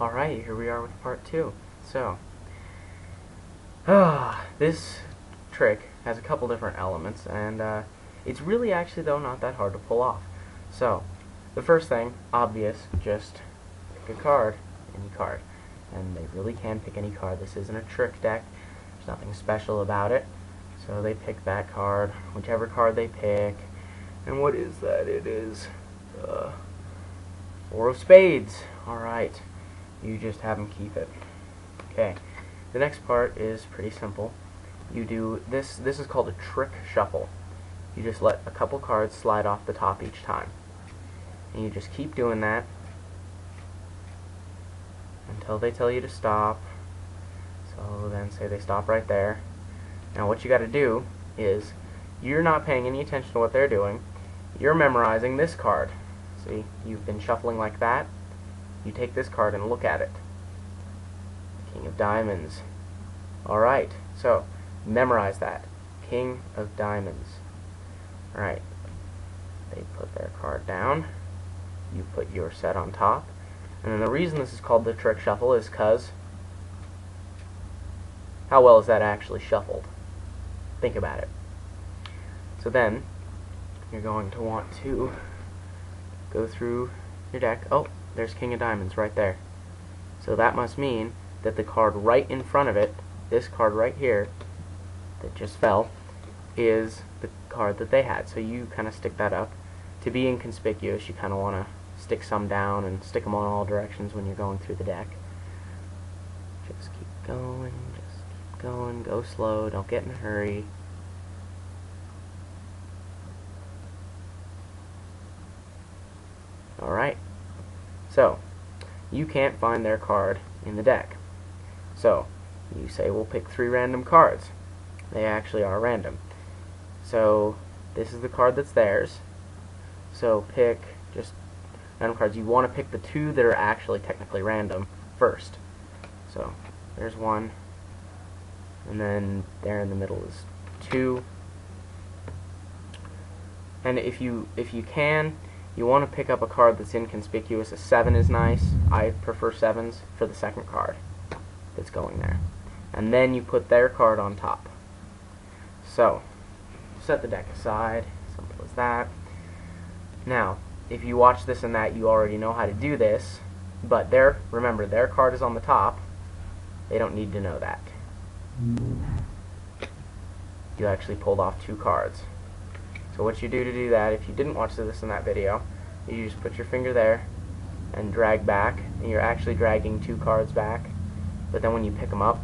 Alright, here we are with part 2. So, this trick has a couple different elements, and it's really actually, though, not that hard to pull off. So, the first thing, obvious, just pick a card, any card. And they really can pick any card. This isn't a trick deck. There's nothing special about it. So they pick that card, whichever card they pick. And what is that? It is Four of Spades. Alright. You just have them keep it. Okay. The next part is pretty simple. You do this. This is called a trick shuffle. You just let a couple cards slide off the top each time. And you just keep doing that until they tell you to stop. So then say they stop right there. Now what you got to do is, you're not paying any attention to what they're doing. You're memorizing this card. See, you've been shuffling like that. You take this card and look at it. King of Diamonds. Alright, so memorize that. King of Diamonds. Alright. They put their card down. You put your set on top. And then the reason this is called the trick shuffle is because how well is that actually shuffled? Think about it. So then you're going to want to go through your deck. Oh, there's King of Diamonds right there. So that must mean that the card right in front of it, this card right here that just fell, is the card that they had. So you kind of stick that up. To be inconspicuous, you kind of want to stick some down and stick them on all directions when you're going through the deck. Just keep going, go slow, don't get in a hurry. Alright, so you can't find their card in the deck. So you say we'll pick 3 random cards. They actually are random. So this is the card that's theirs. So pick just random cards. You want to pick the 2 that are actually technically random first. So there's 1, and then there in the middle is 2. And if you can, you want to pick up a card that's inconspicuous. A 7 is nice. I prefer 7s for the second card that's going there. And then you put their card on top. So set the deck aside. Simple as that. Now, if you watch this and that, you already know how to do this, but remember, their card is on the top. They don't need to know that. You actually pulled off 2 cards. So what you do to do that, if you didn't watch this and that video, you just put your finger there and drag back, and you're actually dragging 2 cards back, but then when you pick them up,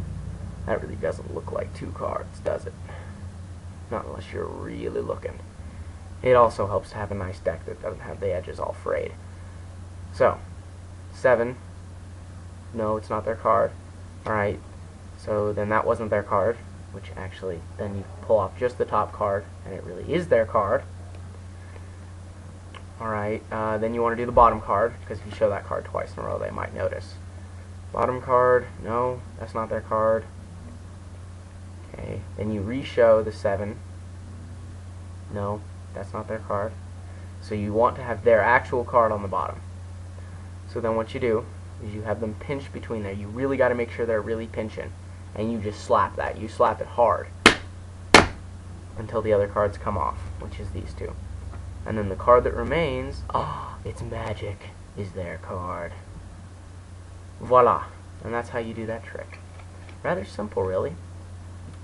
that really doesn't look like 2 cards, does it? Not unless you're really looking. It also helps to have a nice deck that doesn't have the edges all frayed. So, 7. No, it's not their card. Alright, so then that wasn't their card, which actually, then you pull off just the top card, and it really is their card. Alright, then you want to do the bottom card, because if you show that card twice in a row, they might notice. Bottom card, no, that's not their card. Okay, then you re-show the 7. No, that's not their card. So you want to have their actual card on the bottom. So then what you do is you have them pinch between there. You really got to make sure they're really pinching. And you just slap that. You slap it hard until the other cards come off, which is these 2. And then the card that remains, it's magic, is their card. Voila. And that's how you do that trick. Rather simple, really.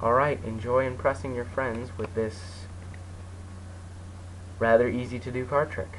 Alright, enjoy impressing your friends with this rather easy to do card trick.